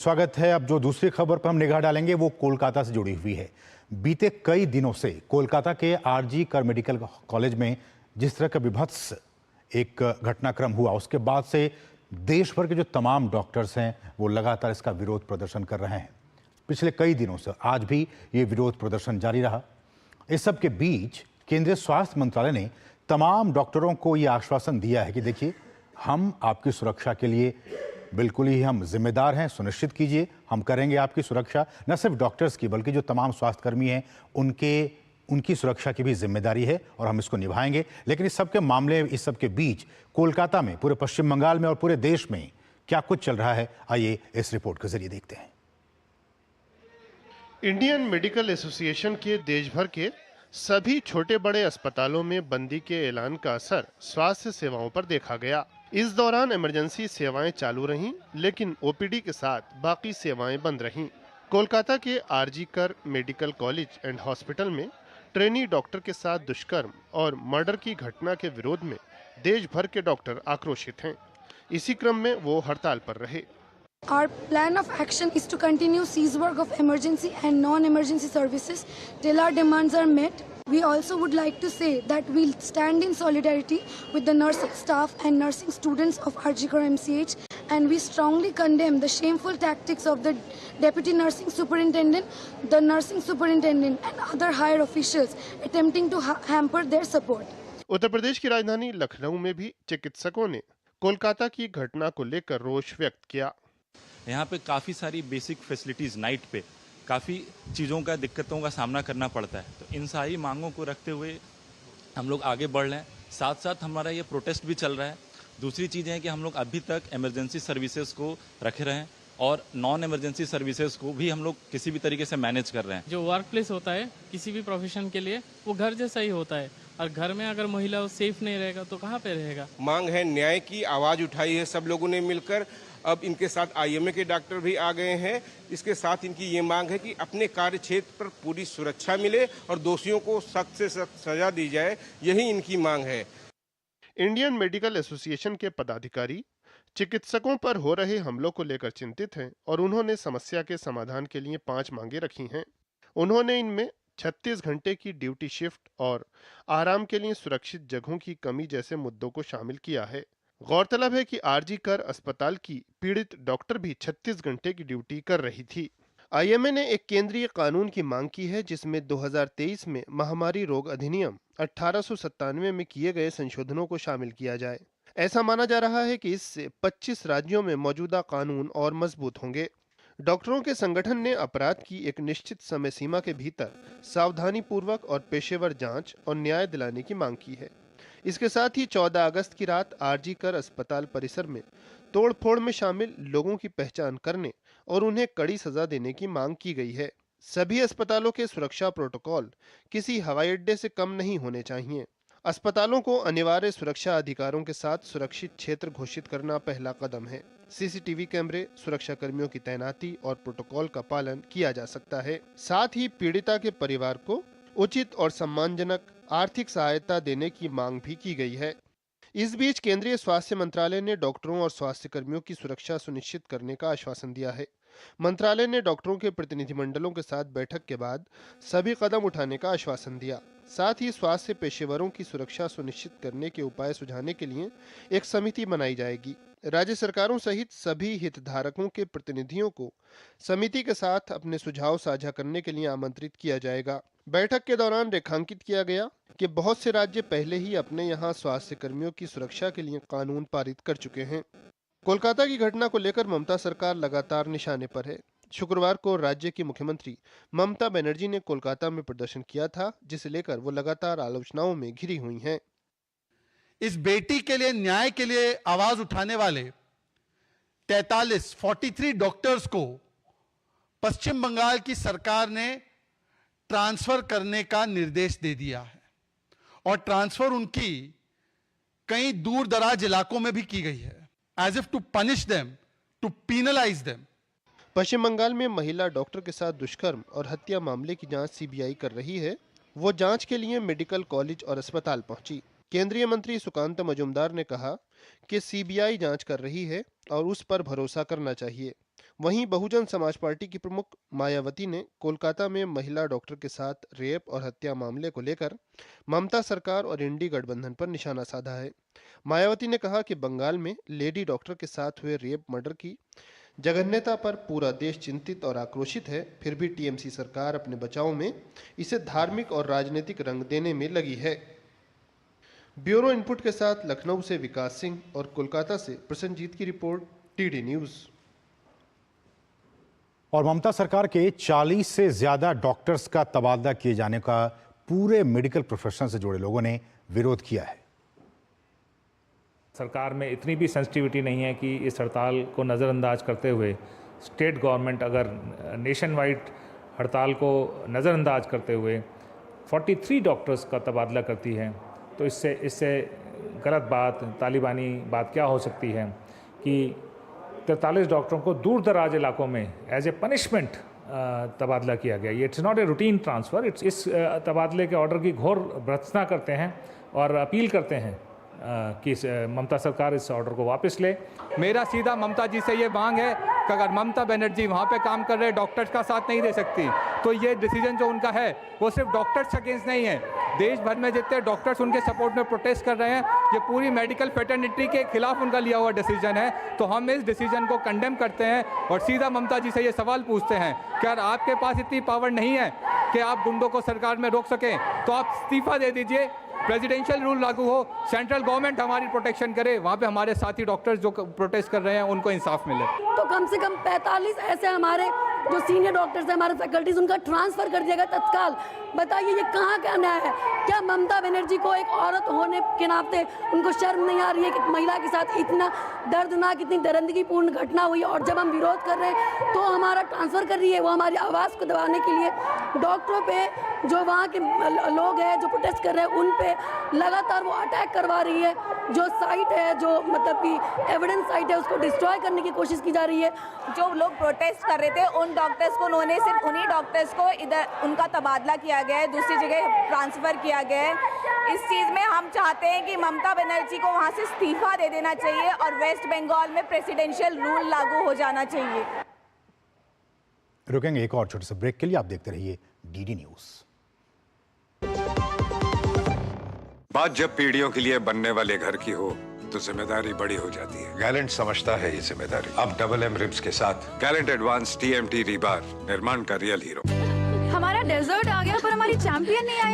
स्वागत है। अब जो दूसरी खबर पर हम निगाह डालेंगे वो कोलकाता से जुड़ी हुई है। बीते कई दिनों से कोलकाता के आरजी कर मेडिकल कॉलेज में जिस तरह का विभत्स एक घटनाक्रम हुआ, उसके बाद से देश भर के जो तमाम डॉक्टर्स हैं वो लगातार इसका विरोध प्रदर्शन कर रहे हैं। पिछले कई दिनों से आज भी ये विरोध प्रदर्शन जारी रहा। इस सब के बीच केंद्रीय स्वास्थ्य मंत्रालय ने तमाम डॉक्टरों को ये आश्वासन दिया है कि देखिए, हम आपकी सुरक्षा के लिए बिल्कुल ही हम जिम्मेदार हैं, सुनिश्चित कीजिए, हम करेंगे आपकी सुरक्षा। न सिर्फ डॉक्टर्स की बल्कि जो तमाम स्वास्थ्यकर्मी हैं उनकी सुरक्षा की भी जिम्मेदारी है और हम इसको निभाएंगे। लेकिन इस सब के मामले, इस सब के बीच कोलकाता में, पूरे पश्चिम बंगाल में और पूरे देश में क्या कुछ चल रहा है, आइए इस रिपोर्ट के जरिए देखते हैं। इंडियन मेडिकल एसोसिएशन के देश भर के सभी छोटे बड़े अस्पतालों में बंदी के ऐलान का असर स्वास्थ्य सेवाओं पर देखा गया। इस दौरान इमरजेंसी सेवाएं चालू रहीं, लेकिन ओपीडी के साथ बाकी सेवाएं बंद रहीं। कोलकाता के आरजी कर मेडिकल कॉलेज एंड हॉस्पिटल में ट्रेनी डॉक्टर के साथ दुष्कर्म और मर्डर की घटना के विरोध में देश भर के डॉक्टर आक्रोशित हैं। इसी क्रम में वो हड़ताल पर रहे। Our plan of action is to continue cease work of emergency and non-emergency services till our demands are met. We also would like to say that we'll stand in solidarity with the nursing staff and nursing students of RG Kar MCH, and we strongly condemn the shameful tactics of the Deputy Nursing Superintendent, the Nursing Superintendent and other higher officials attempting to hamper their support. Uttar Pradesh की राजधानी लखनऊ में भी चिकित्सकों ने कोलकाता की घटना को लेकर रोष व्यक्त किया। यहाँ पे काफ़ी सारी बेसिक फैसिलिटीज़ नाइट पे काफ़ी चीज़ों का दिक्कतों का सामना करना पड़ता है। तो इन सारी मांगों को रखते हुए हम लोग आगे बढ़ रहे हैं। साथ साथ हमारा ये प्रोटेस्ट भी चल रहा है। दूसरी चीज़ है कि हम लोग अभी तक इमरजेंसी सर्विसेज को रखे रहे हैं और नॉन इमरजेंसी सर्विसेज को भी हम लोग किसी भी तरीके से मैनेज कर रहे हैं। जो वर्क प्लेस होता है किसी भी प्रोफेशन के लिए वो घर जैसा ही होता है, और घर में अगर महिला सेफ नहीं रहेगा तो कहाँ पे रहेगा। मांग है न्याय की, आवाज उठाई है सब लोगों ने मिलकर। अब इनके साथ आईएमए के डॉक्टर भी आ गए हैं। इसके साथ इनकी ये मांग है कि अपने कार्य क्षेत्र पर पूरी सुरक्षा मिले और दोषियों को सख्त से सख्त सजा दी जाए, यही इनकी मांग है। इंडियन मेडिकल एसोसिएशन के पदाधिकारी चिकित्सकों पर हो रहे हमलों को लेकर चिंतित हैं और उन्होंने समस्या के समाधान के लिए 5 मांगे रखी हैं। उन्होंने इनमें 36 घंटे की ड्यूटी शिफ्ट और आराम के लिए सुरक्षित जगहों की कमी जैसे मुद्दों को शामिल किया है। गौरतलब है कि आरजी कर अस्पताल की पीड़ित डॉक्टर भी 36 घंटे की ड्यूटी कर रही थी। आईएमए ने एक केंद्रीय कानून की मांग की है जिसमें 2023 में महामारी रोग अधिनियम 1897 में किए गए संशोधनों को शामिल किया जाए। ऐसा माना जा रहा है कि इससे 25 राज्यों में मौजूदा कानून और मजबूत होंगे। डॉक्टरों के संगठन ने अपराध की एक निश्चित समय सीमा के भीतर सावधानी पूर्वक और पेशेवर जांच और न्याय दिलाने की मांग की है। इसके साथ ही 14 अगस्त की रात आरजी कर अस्पताल परिसर में तोड़फोड़ में शामिल लोगों की पहचान करने और उन्हें कड़ी सजा देने की मांग की गई है। सभी अस्पतालों के सुरक्षा प्रोटोकॉल किसी हवाई अड्डे से कम नहीं होने चाहिए। अस्पतालों को अनिवार्य सुरक्षा अधिकारों के साथ सुरक्षित क्षेत्र घोषित करना पहला कदम है। सीसीटीवी कैमरे, सुरक्षा कर्मियों की तैनाती और प्रोटोकॉल का पालन किया जा सकता है। साथ ही पीड़िता के परिवार को उचित और सम्मानजनक आर्थिक सहायता देने की मांग भी की गई है। इस बीच केंद्रीय स्वास्थ्य मंत्रालय ने डॉक्टरों और स्वास्थ्य कर्मियों की सुरक्षा सुनिश्चित करने का आश्वासन दिया है। मंत्रालय ने डॉक्टरों के प्रतिनिधिमंडलों के साथ बैठक के बाद सभी कदम उठाने का आश्वासन दिया। साथ ही स्वास्थ्य पेशेवरों की सुरक्षा सुनिश्चित करने के उपाय सुझाने के लिए एक समिति बनाई जाएगी। राज्य सरकारों सहित सभी हितधारकों के प्रतिनिधियों को समिति के साथ अपने सुझाव साझा करने के लिए आमंत्रित किया जाएगा। बैठक के दौरान रेखांकित किया गया कि बहुत से राज्य पहले ही अपने यहाँ स्वास्थ्य कर्मियों की सुरक्षा के लिए कानून पारित कर चुके हैं। कोलकाता की घटना को लेकर ममता सरकार लगातार निशाने पर है। शुक्रवार को राज्य की मुख्यमंत्री ममता बनर्जी ने कोलकाता में प्रदर्शन किया था, जिसे लेकर वो लगातार आलोचनाओं में घिरी हुई हैं। इस बेटी के लिए, न्याय के लिए आवाज उठाने वाले 43 डॉक्टर्स को पश्चिम बंगाल की सरकार ने ट्रांसफर करने का निर्देश दे दिया है और ट्रांसफर उनकी कई दूर दराज इलाकों में भी की गई है, as if to punish them, to penalize them. Paschim Bangal में महिला डॉक्टर के साथ दुष्कर्म और हत्या मामले की जांच सीबीआई कर रही है। वो जांच के लिए मेडिकल कॉलेज और अस्पताल पहुंची। केंद्रीय मंत्री सुकांत मजूमदार ने कहा कि सीबीआई जांच कर रही है और उस पर भरोसा करना चाहिए। वहीं बहुजन समाज पार्टी की प्रमुख मायावती ने कोलकाता में महिला डॉक्टर के साथ रेप और हत्या मामले को लेकर ममता सरकार और इंडी गठबंधन पर निशाना साधा है। मायावती ने कहा कि बंगाल में लेडी डॉक्टर के साथ हुए रेप मर्डर की जघन्यता पर पूरा देश चिंतित और आक्रोशित है, फिर भी टीएमसी सरकार अपने बचाव में इसे धार्मिक और राजनीतिक रंग देने में लगी है। ब्यूरो इनपुट के साथ लखनऊ से विकास सिंह और कोलकाता से प्रसन्नजीत की रिपोर्ट, टीडी न्यूज। और ममता सरकार के 40 से ज्यादा डॉक्टर्स का तबादला किए जाने का पूरे मेडिकल प्रोफेशन से जुड़े लोगों ने विरोध किया है। सरकार में इतनी भी सेंसिटिविटी नहीं है कि इस हड़ताल को नज़रअंदाज करते हुए स्टेट गवर्नमेंट अगर नेशन वाइड हड़ताल को नज़रअंदाज करते हुए 43 डॉक्टर्स का तबादला करती है, तो इससे गलत बात, तालिबानी बात क्या हो सकती है कि 43 डॉक्टरों को दूर दराज इलाकों में एज ए पनिशमेंट तबादला किया गया। ये it's not a routine transfer. इस तबादले के ऑर्डर की घोर भर्त्सना करते हैं और अपील करते हैं कि ममता सरकार इस ऑर्डर को वापस ले। मेरा सीधा ममता जी से ये मांग है कि अगर ममता बनर्जी वहाँ पे काम कर रहे डॉक्टर्स का साथ नहीं दे सकती, तो ये डिसीजन जो उनका है वो सिर्फ डॉक्टर्स अगेंस्ट नहीं है। देश भर में जितने डॉक्टर्स उनके सपोर्ट में प्रोटेस्ट कर रहे हैं, ये पूरी मेडिकल फ्रेटर्निटी के खिलाफ उनका लिया हुआ डिसीजन है। तो हम इस डिसीजन को कंडेम करते हैं और सीधा ममता जी से ये सवाल पूछते हैं कि अगर आपके पास इतनी पावर नहीं है कि आप गुंडों को सरकार में रोक सकें, तो आप इस्तीफा दे दीजिए, प्रेसिडेंशियल रूल लागू हो, सेंट्रल गवर्नमेंट हमारी प्रोटेक्शन करे, वहाँ पे हमारे साथी डॉक्टर्स जो प्रोटेस्ट कर रहे हैं उनको इंसाफ मिले। तो कम से कम 45 ऐसे हमारे जो सीनियर डॉक्टर्स हैं, हमारे फैकल्टीज, उनका ट्रांसफर कर दिया गया तत्काल। बताइए ये कहाँ का न्याय है? क्या ममता बनर्जी को एक औरत होने के नाते उनको शर्म नहीं आ रही है कि महिला के साथ इतना दर्दनाक, इतनी दरिंदगीपूर्ण घटना हुई और जब हम विरोध कर रहे हैं तो हमारा ट्रांसफर कर रही है? वो हमारी आवाज़ को दबाने के लिए डॉक्टरों पे, जो वहाँ के लोग हैं जो प्रोटेस्ट कर रहे हैं, उन पे लगातार वो अटैक करवा रही है। जो साइट है, जो मतलब कि एविडेंस साइट है, उसको डिस्ट्रॉय करने की कोशिश की जा रही है। जो लोग प्रोटेस्ट कर रहे थे उन डॉक्टर्स को, उन्होंने सिर्फ उन्हीं डॉक्टर्स को इधर उनका तबादला किया गया है, दूसरी जगह ट्रांसफ़र किया गया है। इस चीज़ में हम चाहते हैं कि ममता बनर्जी को वहाँ से इस्तीफा दे देना चाहिए और वेस्ट बंगाल में प्रेसिडेंशियल रूल लागू हो जाना चाहिए। रुकेंगे एक और छोटे से ब्रेक के लिए। आप देखते रहिए डीडी न्यूज़। बात जब पीढ़ियों के लिए बनने वाले घर की हो तो जिम्मेदारी बड़ी हो जाती है। गैलेंट समझता है ये जिम्मेदारी। अब डबल एम रिब्स के साथ गैलेंट एडवांस TMT रीबार, निर्माण का रियल हीरो। हमारा डेजर्ट आ गया पर हमारी चैंपियन नहीं आया।